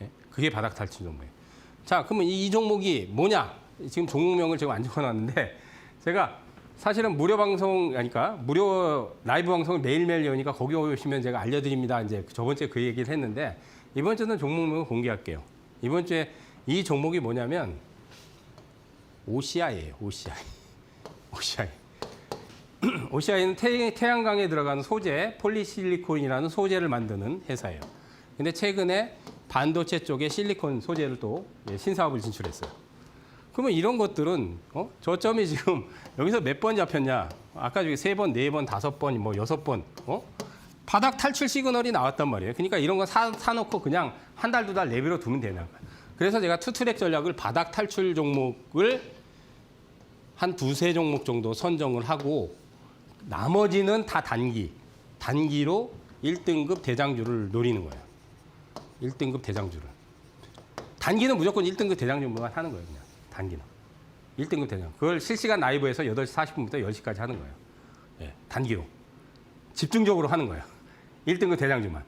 Speaker 1: 예? 그게 바닥 탈출 종목이에요. 자, 그러면 이 종목이 뭐냐? 지금 종목명을 제가 안 적어놨는데 제가 사실은 무료 방송, 그러니까 무료 라이브 방송을 매일매일 여니까 거기 오시면 제가 알려드립니다. 이제 저번 주에 그 얘기를 했는데 이번 주는 종목명을 공개할게요. 이번 주에 이 종목이 뭐냐면 OCI예요. OCI. OCI. OCI는 태양광에 들어가는 소재, 폴리실리콘이라는 소재를 만드는 회사예요. 근데 최근에 반도체 쪽에 실리콘 소재를 또 신사업을 진출했어요. 그러면 이런 것들은 저점이 지금 여기서 몇 번 잡혔냐? 아까 저기 3번, 4번, 5번, 뭐 6번, 바닥 탈출 시그널이 나왔단 말이에요. 그러니까 이런 거 사놓고 그냥 한 달, 2달 내비로 두면 되는 거예요. 그래서 제가 투트랙 전략을 바닥 탈출 종목을 한 2, 3종목 정도 선정을 하고 나머지는 다 단기로 1등급 대장주를 노리는 거예요. 1등급 대장주를. 단기는 무조건 1등급 대장주만 하는 거예요. 그냥 단기는. 1등급 대장. 그걸 실시간 라이브에서 8시 40분부터 10시까지 하는 거예요. 예, 단기로. 집중적으로 하는 거예요. 1등급 대장주만.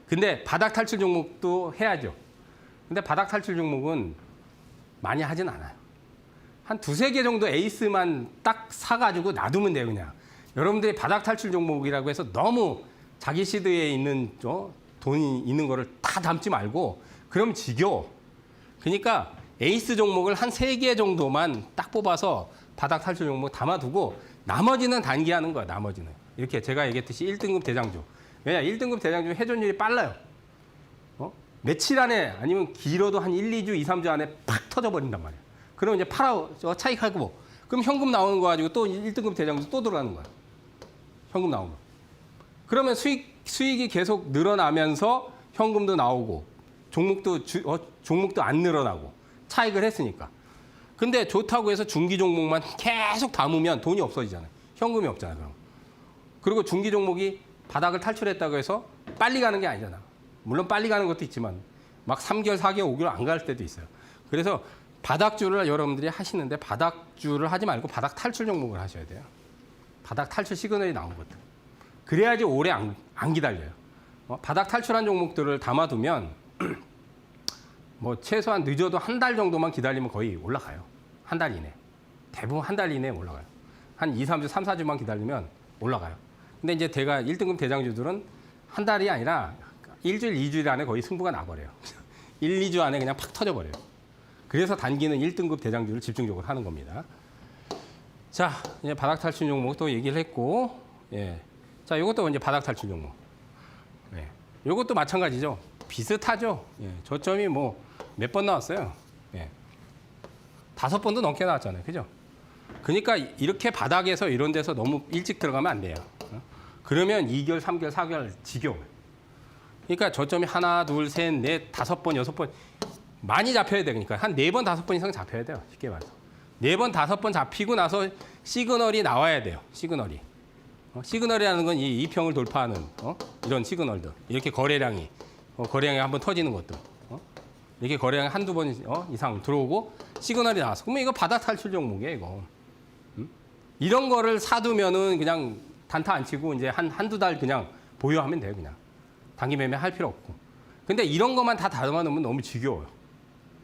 Speaker 1: 근데 바닥 탈출 종목도 해야죠. 근데 바닥 탈출 종목은 많이 하진 않아요. 한 2, 3개 정도 에이스만 딱 사가지고 놔두면 돼요, 그냥. 여러분들이 바닥 탈출 종목이라고 해서 너무 자기 시드에 있는 돈이 있는 거를 다 담지 말고 그럼 지겨워. 그러니까 에이스 종목을 한 3개 정도만 딱 뽑아서 바닥 탈출 종목 담아두고 나머지는 단기하는 거야, 나머지는. 이렇게 제가 얘기했듯이 1등급 대장주. 왜냐, 1등급 대장주 회전율이 빨라요. 며칠 안에 아니면 길어도 한 1, 2주, 2, 3주 안에 팍 터져버린단 말이야. 그럼 이제 차익하고 그럼 현금 나오는 거 가지고 또 1등급 대장주 또 들어가는 거야. 현금 나오는 거. 그러면 수익이 계속 늘어나면서 현금도 나오고 종목도 안 늘어나고 차익을 했으니까. 근데 좋다고 해서 중기 종목만 계속 담으면 돈이 없어지잖아요. 현금이 없잖아요. 그럼. 그리고 중기 종목이 바닥을 탈출했다고 해서 빨리 가는 게 아니잖아. 물론 빨리 가는 것도 있지만 막 3개월, 4개월, 5개월 안 갈 때도 있어요. 그래서 바닥주를 여러분들이 하시는데 바닥주를 하지 말고 바닥 탈출 종목을 하셔야 돼요. 바닥 탈출 시그널이 나온 것들. 그래야지 오래 안 기다려요. 바닥 탈출한 종목들을 담아두면 뭐 최소한 늦어도 한 달 정도만 기다리면 거의 올라가요. 한 달 이내. 대부분 한 달 이내에 올라가요. 한 2, 3주, 3, 4주만 기다리면 올라가요. 근데 이제 1등급 대장주들은 한 달이 아니라 일주일, 2주일 안에 거의 승부가 나버려요. 1, 2주 안에 그냥 팍 터져버려요. 그래서 단기는 1등급 대장주를 집중적으로 하는 겁니다. 자, 이제 바닥 탈출 종목 또 얘기를 했고, 예. 자, 이것도 이제 바닥 탈출 종목. 예. 이것도 마찬가지죠. 비슷하죠. 예. 저점이 뭐 몇 번 나왔어요. 예. 5번도 넘게 나왔잖아요. 그죠? 그러니까 이렇게 바닥에서 이런 데서 너무 일찍 들어가면 안 돼요. 그러면 2개월, 3개월, 4개월 지겨워요. 그러니까 저점이 하나, 둘, 셋, 넷, 5번, 6번 많이 잡혀야 돼. 그러니까 한 4번, 5번 이상 잡혀야 돼요. 쉽게 말해서. 4번, 5번 잡히고 나서 시그널이 나와야 돼요. 시그널이. 시그널이라는 건 이 2평을 돌파하는 이런 시그널들. 이렇게 거래량이 한번 터지는 것들. 이렇게 거래량이 한두 번 이상 들어오고 시그널이 나왔어. 그러면 이거 바닥 탈출 종목이에요, 이거. 이런 거를 사두면은 그냥 단타 안 치고 이제 한두 달 그냥 보유하면 돼요, 그냥. 단기 매매 할 필요 없고. 근데 이런 것만 다 담아놓으면 너무 지겨워요.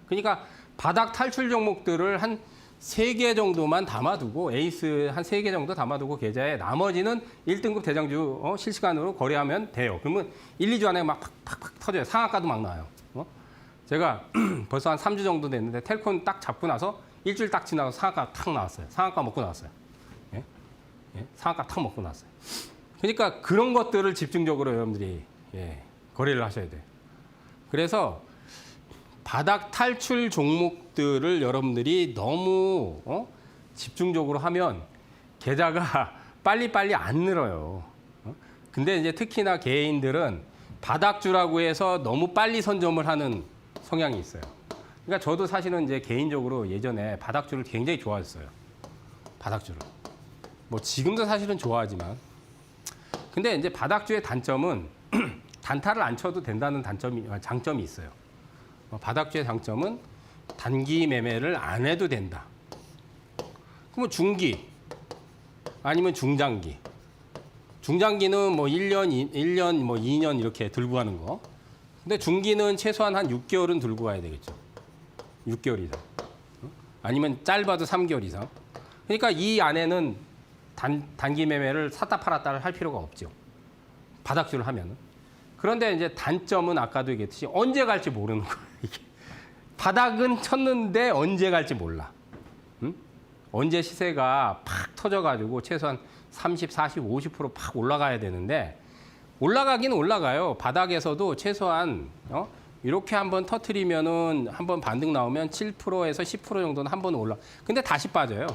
Speaker 1: 그러니까 바닥 탈출 종목들을 한 3개 정도만 담아두고 에이스 한 3개 정도 담아두고 계좌에 나머지는 1등급 대장주 실시간으로 거래하면 돼요. 그러면 1, 2주 안에 막 팍팍 터져요. 상한가도 막 나와요. 제가 벌써 한 3주 정도 됐는데 텔콘 딱 잡고 나서 일주일 딱 지나서 상한가 탁 나왔어요. 상한가 먹고 나왔어요. 예? 예? 상한가 탁 먹고 나왔어요. 그러니까 그런 것들을 집중적으로 여러분들이 거래를 하셔야 돼요. 그래서 바닥 탈출 종목들을 여러분들이 너무 집중적으로 하면 계좌가 빨리빨리 안 늘어요. 근데 이제 특히나 개인들은 바닥주라고 해서 너무 빨리 선점을 하는 성향이 있어요. 그러니까 저도 사실은 이제 개인적으로 예전에 바닥주를 굉장히 좋아했어요. 바닥주를. 뭐 지금도 사실은 좋아하지만. 근데 이제 바닥주의 단점은 단타를 안 쳐도 된다는 장점이 있어요. 바닥주의 장점은 단기 매매를 안 해도 된다. 그러면 중기 아니면 중장기. 중장기는 뭐 1년, 뭐 2년 이렇게 들고 가는 거. 근데 중기는 최소한 한 6개월은 들고 가야 되겠죠. 6개월 이상. 아니면 짧아도 3개월 이상. 그러니까 이 안에는 단기 매매를 샀다 팔았다를 할 필요가 없죠. 바닥주를 하면은. 그런데 이제 단점은 아까도 얘기했듯이 언제 갈지 모르는 거예요. 이게. 바닥은 쳤는데 언제 갈지 몰라. 응? 언제 시세가 팍 터져가지고 최소한 30, 40, 50%팍 올라가야 되는데 올라가긴 올라가요. 바닥에서도 최소한 이렇게 한번 터트리면은 한번 반등 나오면 7%에서 10% 정도는 한 번은 올라. 근데 다시 빠져요.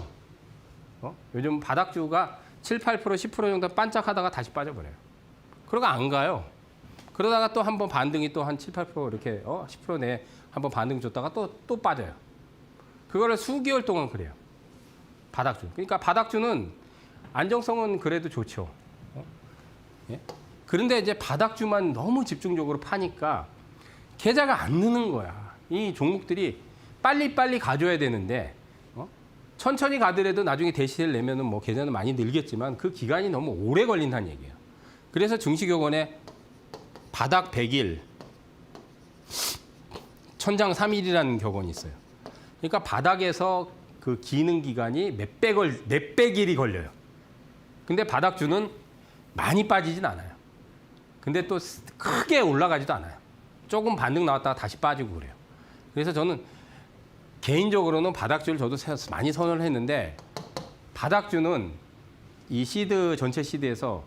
Speaker 1: 요즘 바닥주가 7, 8%, 10% 정도 반짝하다가 다시 빠져버려요. 그러고 안 가요. 그러다가 또 한번 반등이 또 한 7, 8% 이렇게 10% 내에 한번 반등 줬다가 또 빠져요. 그거를 수개월 동안 그래요. 바닥주. 그러니까 바닥주는 안정성은 그래도 좋죠. 예? 그런데 이제 바닥주만 너무 집중적으로 파니까 계좌가 안 느는 거야. 이 종목들이 빨리빨리 가져야 되는데 천천히 가더라도 나중에 대시세를 내면은 뭐 계좌는 많이 늘겠지만 그 기간이 너무 오래 걸린다는 얘기예요. 그래서 증시교권에 바닥 100일, 천장 3일이라는 격언이 있어요. 그러니까 바닥에서 그 기능 기간이 몇백 일이 걸려요. 근데 바닥주는 많이 빠지진 않아요. 근데 또 크게 올라가지도 않아요. 조금 반등 나왔다가 다시 빠지고 그래요. 그래서 저는 개인적으로는 바닥주를 저도 많이 선호를 했는데 바닥주는 이 시드 전체 시드에서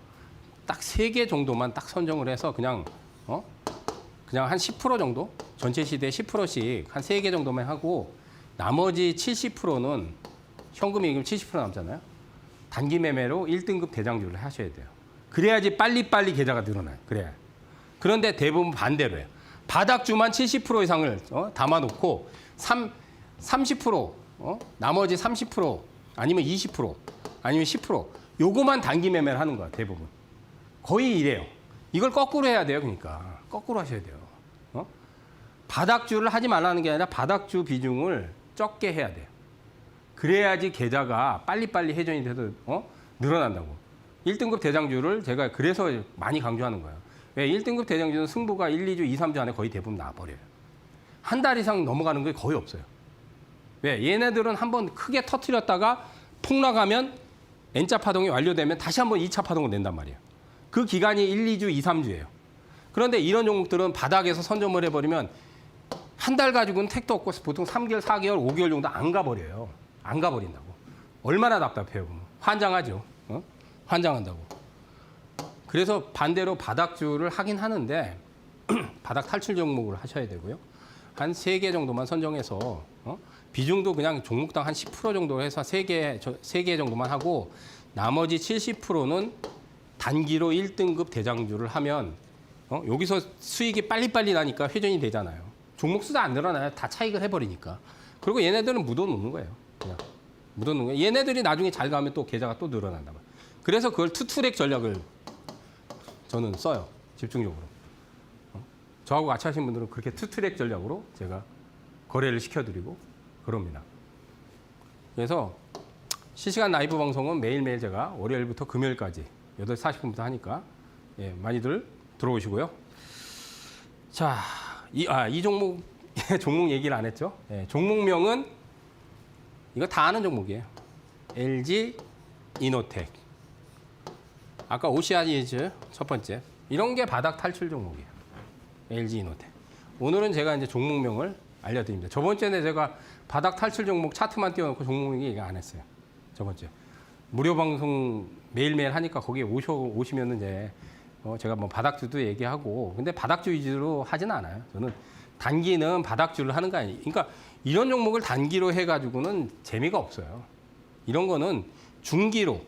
Speaker 1: 딱 3개 정도만 딱 선정을 해서 그냥 한 10% 정도 전체 시드에 10%씩 한 3개 정도만 하고 나머지 70%는 현금이익금 70% 남잖아요. 단기 매매로 1등급 대장주를 하셔야 돼요. 그래야지 빨리빨리 계좌가 늘어나요. 그래야. 그런데 대부분 반대로 해요. 바닥주만 70% 이상을 담아놓고 30%, 나머지 30%, 아니면 20%, 아니면 10%, 요거만 단기 매매를 하는 거야, 대부분. 거의 이래요. 이걸 거꾸로 해야 돼요, 그러니까. 거꾸로 하셔야 돼요. 바닥주를 하지 말라는 게 아니라 바닥주 비중을 적게 해야 돼요. 그래야지 계좌가 빨리빨리 회전이 돼서 늘어난다고. 1등급 대장주를 제가 그래서 많이 강조하는 거예요. 왜 1등급 대장주는 승부가 1, 2주, 2, 3주 안에 거의 대부분 나와버려요. 한 달 이상 넘어가는 게 거의 없어요. 왜? 얘네들은 한번 크게 터트렸다가 폭락하면 N자 파동이 완료되면 다시 한번 2차 파동을 낸단 말이에요. 그 기간이 1, 2주, 2, 3주예요. 그런데 이런 종목들은 바닥에서 선점을 해버리면 한 달 가지고는 택도 없고 보통 3개월, 4개월, 5개월 정도 안 가버려요. 안 가버린다고. 얼마나 답답해요. 그러면. 환장하죠. 환장한다고. 그래서 반대로 바닥주를 하긴 하는데 바닥 탈출 종목을 하셔야 되고요. 한 3개 정도만 선정해서 비중도 그냥 종목당 한 10% 정도 해서 3개 정도만 하고 나머지 70%는 단기로 1등급 대장주를 하면 여기서 수익이 빨리빨리 나니까 회전이 되잖아요. 종목 수도 안 늘어나요. 다 차익을 해버리니까. 그리고 얘네들은 묻어놓는 거예요. 그냥 묻어놓는 거예요. 얘네들이 나중에 잘 가면 또 계좌가 또 늘어난단 말이에요. 그래서 그걸 투트랙 전략을 저는 써요. 집중적으로. 저하고 같이 하신 분들은 그렇게 투트랙 전략으로 제가 거래를 시켜드리고 그럽니다. 그래서 실시간 라이브 방송은 매일매일 제가 월요일부터 금요일까지 8시 40분부터 하니까 많이들 들어오시고요. 자, 이 종목 종목 얘기를 안 했죠. 종목명은 이거 다 아는 종목이에요. LG 이노텍. 아까 오시아니즈 첫 번째. 이런 게 바닥 탈출 종목이에요. LG 이노텍. 오늘은 제가 이제 종목명을 알려드립니다. 저번 주에 제가 바닥 탈출 종목 차트만 띄워놓고 종목 얘기 안 했어요. 저번 주에. 무료 방송 매일매일 하니까 거기에 오시면은 이제 제가 뭐 바닥주도 얘기하고 근데 바닥주 위주로 하진 않아요. 저는 단기는 바닥주를 하는 거 아니에요. 그러니까 이런 종목을 단기로 해가지고는 재미가 없어요. 이런 거는 중기로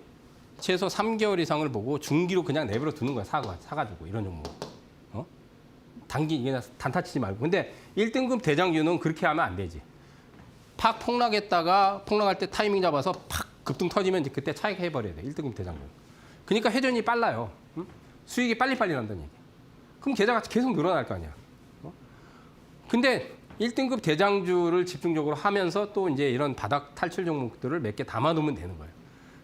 Speaker 1: 최소 3개월 이상을 보고 중기로 그냥 내버려 두는 거야. 사가지고 이런 종목. 이게 단타 치지 말고. 근데 1등급 대장주는 그렇게 하면 안 되지. 팍 폭락할 때 타이밍 잡아서 팍 급등 터지면 이제 그때 차익 해버려야 돼. 1등급 대장주. 그러니까 회전이 빨라요. 응? 수익이 빨리빨리 난다는 얘기. 그럼 계좌가 계속 늘어날 거 아니야. 근데 1등급 대장주를 집중적으로 하면서 또 이제 이런 바닥 탈출 종목들을 몇 개 담아놓으면 되는 거예요.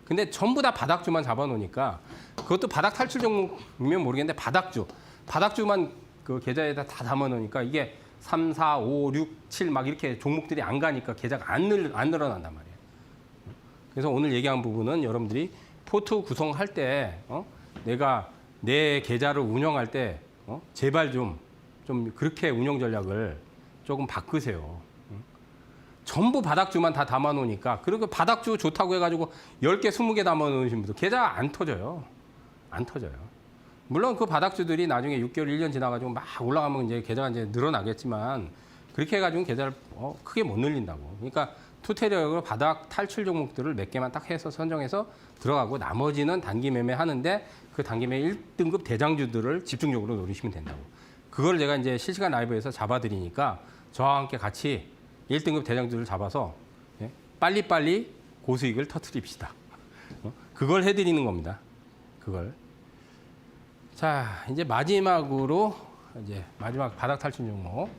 Speaker 1: 근데 전부 다 바닥주만 잡아놓으니까 그것도 바닥 탈출 종목이면 모르겠는데 바닥주만 그 계좌에다 다 담아놓으니까 이게 3, 4, 5, 6, 7 막 이렇게 종목들이 안 가니까 계좌가 안 늘어난단 말이에요. 그래서 오늘 얘기한 부분은 여러분들이 포트 구성할 때 내가 내 계좌를 운영할 때 제발 좀 그렇게 운영 전략을 조금 바꾸세요. 전부 바닥주만 다 담아놓으니까 그리고 바닥주 좋다고 해가지고 10개, 20개 담아놓으신 분들 계좌가 안 터져요. 안 터져요. 물론 그 바닥주들이 나중에 6개월, 1년 지나가지고 막 올라가면 이제 계좌가 이제 늘어나겠지만 그렇게 해가지고 계좌를 크게 못 늘린다고. 그러니까 투테력으로 바닥 탈출 종목들을 몇 개만 딱 해서 선정해서 들어가고 나머지는 단기 매매 하는데 그 단기 매매 1등급 대장주들을 집중적으로 노리시면 된다고. 그걸 제가 이제 실시간 라이브에서 잡아드리니까 저와 함께 같이 1등급 대장주를 잡아서 빨리빨리 고수익을 터뜨립시다. 그걸 해드리는 겁니다. 그걸. 자, 이제 마지막 바닥 탈출 종목.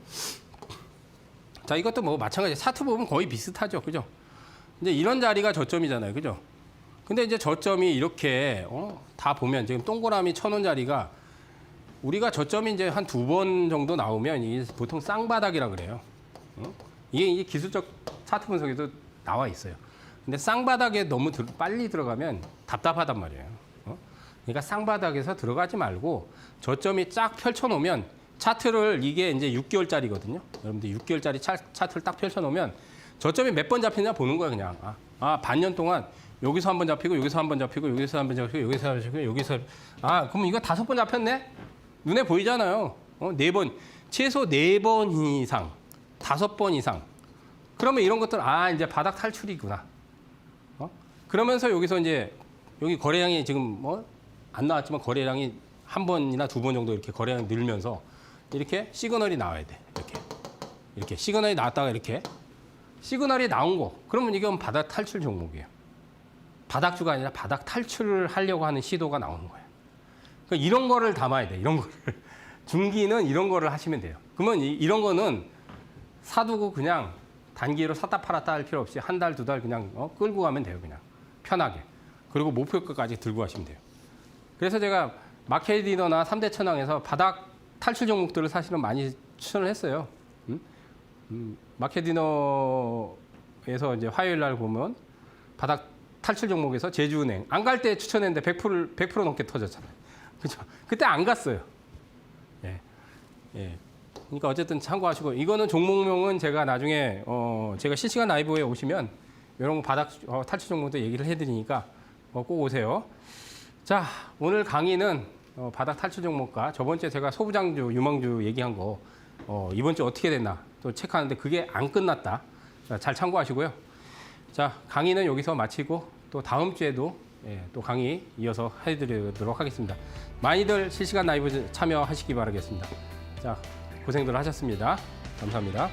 Speaker 1: 자, 이것도 뭐 마찬가지. 차트 보면 거의 비슷하죠. 그죠? 이제 이런 자리가 저점이잖아요. 그죠? 근데 이제 저점이 이렇게, 다 보면 지금 동그라미 쳐놓은 자리가 우리가 저점이 이제 한 2번 정도 나오면 이게 보통 쌍바닥이라 그래요. 이게 기술적 차트 분석에도 나와 있어요. 근데 쌍바닥에 너무 빨리 들어가면 답답하단 말이에요. 그러니까 쌍바닥에서 들어가지 말고 저점이 쫙 펼쳐놓으면 차트를 이게 이제 6개월짜리거든요. 여러분들 6개월짜리 차트를 딱 펼쳐놓으면 저점이 몇 번 잡히냐 보는 거야 그냥. 반년 동안 여기서 한 번 잡히고 여기서 한 번 잡히고 여기서 한 번 잡히고 여기서 한 번 잡히고 여기서 그럼 이거 5번 잡혔네? 눈에 보이잖아요. 4번 최소 4번 이상 5번 이상. 그러면 이런 것들 이제 바닥 탈출이구나. 그러면서 여기서 이제 여기 거래량이 지금 안 나왔지만 거래량이 한 번이나 2번 정도 이렇게 거래량이 늘면서 이렇게 시그널이 나와야 돼. 이렇게 시그널이 나왔다가 이렇게 시그널이 나온 거. 그러면 이건 바닥 탈출 종목이에요. 바닥주가 아니라 바닥 탈출을 하려고 하는 시도가 나오는 거예요. 그러니까 이런 거를 담아야 돼. 이런 거를. 중기는 이런 거를 하시면 돼요. 그러면 이런 거는 사두고 그냥 단기로 샀다 팔았다 할 필요 없이 한 달, 2달 그냥 끌고 가면 돼요. 그냥 편하게. 그리고 목표가까지 들고 가시면 돼요. 그래서 제가 마켓디너나 3대 천왕에서 바닥 탈출 종목들을 사실은 많이 추천을 했어요. 마켓디너에서 이제 화요일 날 보면 바닥 탈출 종목에서 제주은행 안 갈 때 추천했는데 100% 넘게 터졌잖아요. 그렇죠? 그때 안 갔어요. 예. 그러니까 어쨌든 참고하시고 이거는 종목명은 제가 나중에 제가 실시간 라이브에 오시면 이런 거 바닥 탈출 종목도 얘기를 해드리니까 꼭 오세요. 자, 오늘 강의는 바닥 탈출 종목과 저번 주에 제가 소부장주, 유망주 얘기한 거 이번 주 어떻게 됐나 또 체크하는데 그게 안 끝났다. 자, 잘 참고하시고요. 자, 강의는 여기서 마치고 또 다음 주에도 또 강의 이어서 해드리도록 하겠습니다. 많이들 실시간 라이브 참여하시기 바라겠습니다. 자, 고생들 하셨습니다. 감사합니다.